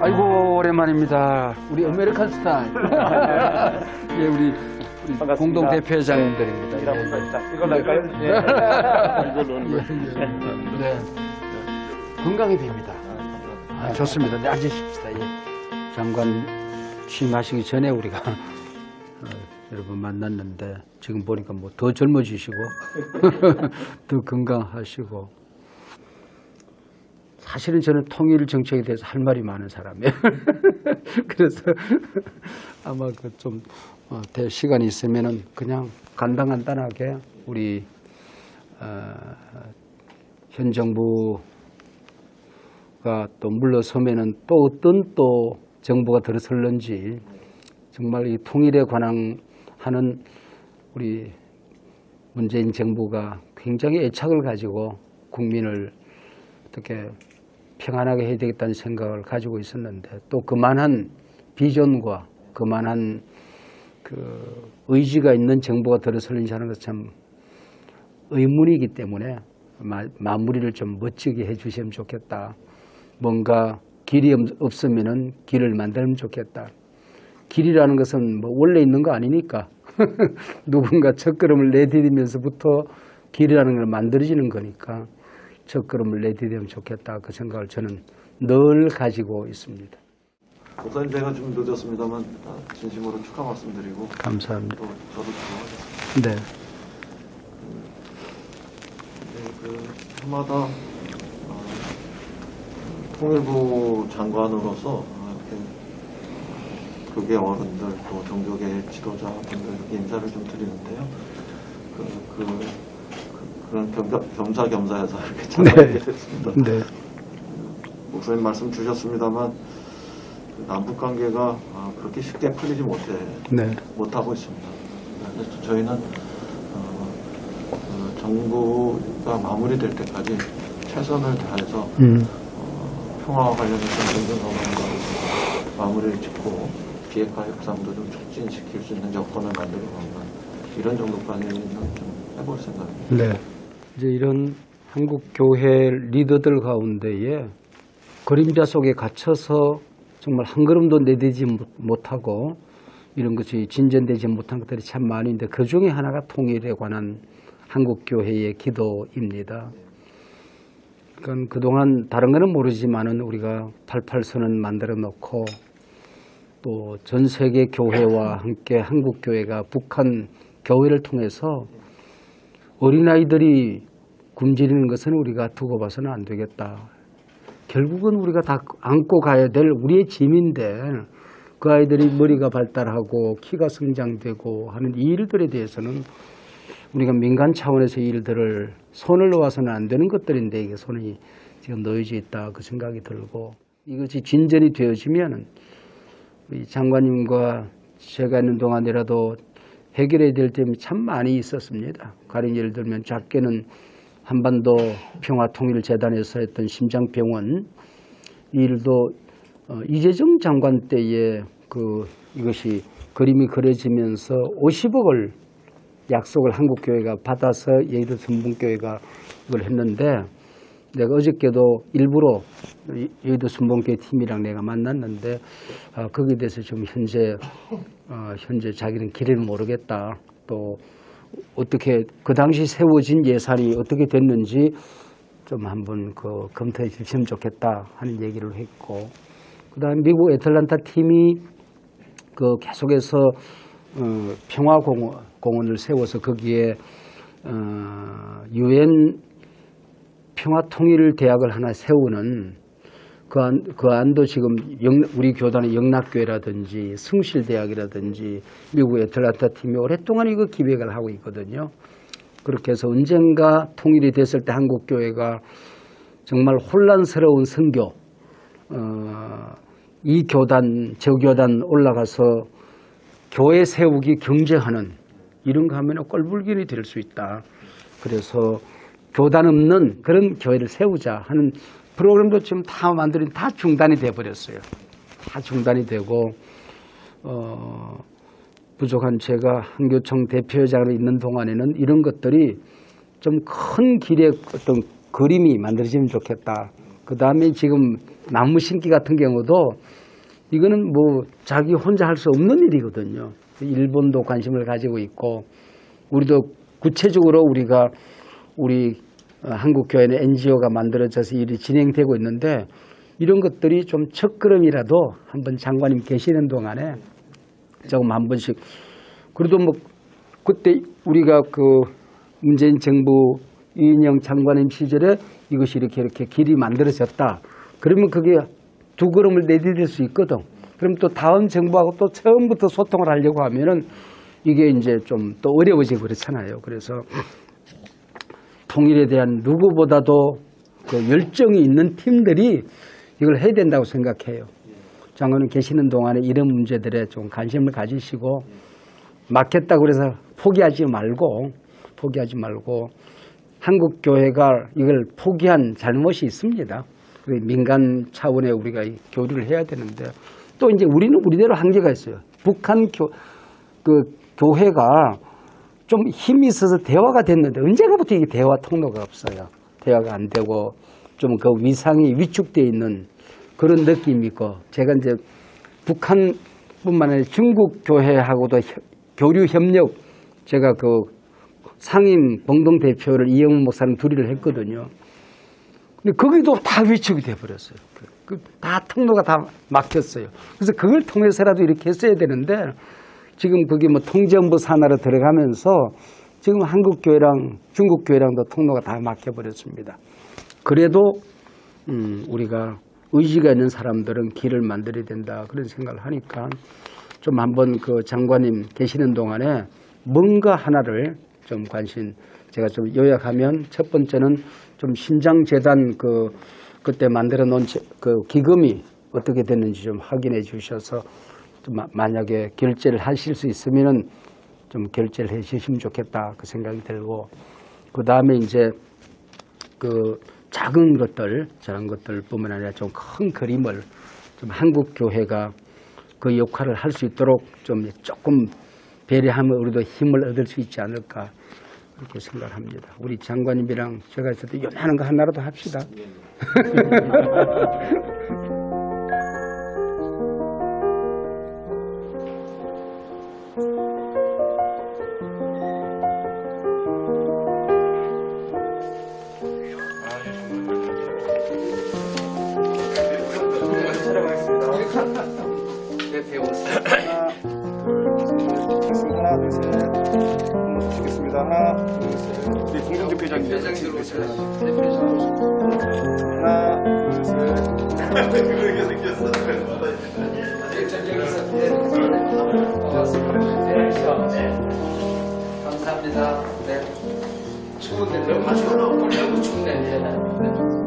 아이고 오랜만입니다. 우리 아메리칸 스타일. 예, 우리 공동 대표회장님들입니다. 이걸로 할까요? 예, 네. 건강이 빕니다. 아, 좋습니다. 네, 앉으십시다. 예. 장관 취임하시기 전에 우리가 여러분 만났는데 지금 보니까 뭐 더 젊어지시고 더 건강하시고. 사실은 저는 통일 정책에 대해서 할 말이 많은 사람이에요. 그래서 아마 그 좀 시간이 있으면은 그냥 간단하게 우리 현 정부가 또 물러서면은 또 어떤 또 정부가 들어설는지 정말 이 통일에 관한 하는 우리 문재인 정부가 굉장히 애착을 가지고 국민을 어떻게 평안하게 해야 되겠다는 생각을 가지고 있었는데 또 그만한 비전과 그만한 그 의지가 있는 정부가 들어서는지 하는 것은 참 의문이기 때문에 마무리를 좀 멋지게 해 주시면 좋겠다. 뭔가 길이 없으면은 길을 만들면 좋겠다. 길이라는 것은 뭐 원래 있는 거 아니니까 누군가 첫걸음을 내디디면서부터 길이라는 걸 만들어지는 거니까 첫걸음을 내디디면 좋겠다. 그 생각을 저는 늘 가지고 있습니다. 목사님, 제가 좀 늦었습니다만 진심으로 축하 말씀드리고 감사합니다. 또 저도 기도하겠습니다. 네. 해마다 통일부 장관으로서 이렇게 교계 어른들 또 종교계 지도자분들께 인사를 좀 드리는데요. 그런 겸사겸사해서 이렇게 찾아뵙게 됐습니다. 네. 목사님 말씀 주셨습니다만 남북 관계가 그렇게 쉽게 풀리지 못하고 있습니다. 그래서 저희는 정부가 마무리될 때까지 최선을 다해서 평화와 관련해서 정전선언과 마무리를 짓고 비핵화 협상도 좀 촉진시킬 수 있는 여건을 만들어가는 이런 정도까지는 좀 해볼 생각입니다. 네. 이제 이런 한국 교회 리더들 가운데에 그림자 속에 갇혀서 정말 한 걸음도 내딛지 못하고 이런 것이 진전되지 못한 것들이 참 많이 있는데 그 중에 하나가 통일에 관한 한국 교회의 기도입니다. 그러니까 그동안 다른 거는 모르지만은 우리가 88선언 만들어 놓고 또 전 세계 교회와 함께 한국 교회가 북한 교회를 통해서 어린아이들이 굶주리는 것은 우리가 두고 봐서는 안 되겠다. 결국은 우리가 다 안고 가야 될 우리의 짐인데 그 아이들이 머리가 발달하고 키가 성장되고 하는 이 일들에 대해서는 우리가 민간 차원에서 이 일들을 손을 놓아서는 안 되는 것들인데 이게 손이 지금 놓여져 있다 그 생각이 들고 이것이 진전이 되어지면 우리 장관님과 제가 있는 동안이라도 해결해야 될 점이 참 많이 있었습니다. 가령 예를 들면 작게는 한반도 평화통일재단에서 했던 심장병원 이 일도 이재정 장관 때에 이것이 그림이 그려지면서 50억을 약속을 한국교회가 받아서 여의도 순복음교회가 이걸 했는데 내가 어저께도 일부러 여의도 순복음교회 팀이랑 내가 만났는데 거기에 대해서 좀 현재 자기는 길을 모르겠다. 또 어떻게 그 당시 세워진 예산이 어떻게 됐는지 좀 한번 검토해 주시면 좋겠다 하는 얘기를 했고 그다음에 미국 애틀란타 팀이 계속해서 평화공원을 세워서 거기에 유엔 평화통일대학을 하나 세우는 그 안도 지금 우리 교단의 영락교회라든지 승실대학이라든지 미국 애틀란타 팀이 오랫동안 이거 기획을 하고 있거든요. 그렇게 해서 언젠가 통일이 됐을 때 한국교회가 정말 혼란스러운 선교 이 교단 저 교단 올라가서 교회 세우기 경쟁하는 이런 거 하면 꼴불견이 될 수 있다. 그래서 교단 없는 그런 교회를 세우자 하는 프로그램도 지금 다 만들긴 다 중단이 돼 버렸어요. 다 중단이 되고 부족한 제가 한교총 대표회장으로 있는 동안에는 이런 것들이 좀 큰 길의 어떤 그림이 만들어지면 좋겠다. 그 다음에 지금 나무 심기 같은 경우도 이거는 뭐 자기 혼자 할 수 없는 일이거든요. 일본도 관심을 가지고 있고 우리도 구체적으로 우리 한국교회는 NGO가 만들어져서 일이 진행되고 있는데 이런 것들이 좀 첫걸음이라도 한번 장관님 계시는 동안에 조금 한 번씩 그래도 뭐 그때 우리가 그 문재인 정부 이인영 장관님 시절에 이것이 이렇게 길이 만들어졌다. 그러면 그게 두 걸음을 내디딜 수 있거든. 그럼 또 다음 정부하고 또 처음부터 소통을 하려고 하면은 이게 이제 좀 또 어려워지고 그렇잖아요. 그래서 통일에 대한 누구보다도 그 열정이 있는 팀들이 이걸 해야 된다고 생각해요. 장관님 계시는 동안에 이런 문제들에 좀 관심을 가지시고 막혔다고 그래서 포기하지 말고 한국 교회가 이걸 포기한 잘못이 있습니다. 민간 차원에 우리가 교류를 해야 되는데 또 이제 우리는 우리대로 한계가 있어요. 북한 교회가 좀 힘이 있어서 대화가 됐는데 언제부터 이게 대화 통로가 없어요. 대화가 안 되고 좀 그 위상이 위축되어 있는 그런 느낌이 있고 제가 이제 북한뿐만 아니라 중국 교회하고도 교류 협력 제가 그 상임 공동 대표를 이영훈 목사님 둘이를 했거든요. 근데 거기도 다 위축이 돼 버렸어요. 다 통로가 다 막혔어요. 그래서 그걸 통해서라도 이렇게 했어야 되는데 지금 그게 뭐 통전부 산하로 들어가면서 지금 한국 교회랑 중국 교회랑도 통로가 다 막혀 버렸습니다. 그래도 우리가 의지가 있는 사람들은 길을 만들어야 된다 그런 생각을 하니까 좀 한번 그 장관님 계시는 동안에 뭔가 하나를 좀 제가 좀 요약하면 첫 번째는 좀 신장재단 그때 만들어 놓은 그 기금이 어떻게 됐는지 좀 확인해 주셔서 좀 만약에 결제를 하실 수 있으면은 좀 결제를 해 주시면 좋겠다 그 생각이 들고 그 다음에 이제 그 작은 것들뿐만 아니라 좀 큰 그림을 좀 한국 교회가 그 역할을 할 수 있도록 좀 조금 배려하면 우리도 힘을 얻을 수 있지 않을까 그렇게 생각합니다. 우리 장관님이랑 제가 있을 때 요만한 거 하나라도 합시다. 하나, 둘, 셋. 한번 보시겠습니다. 하나, 둘, 셋. 우리 공동대 회장님. 하나, 둘, 셋. 감사합니다. 네. 추운데 너무 춥네.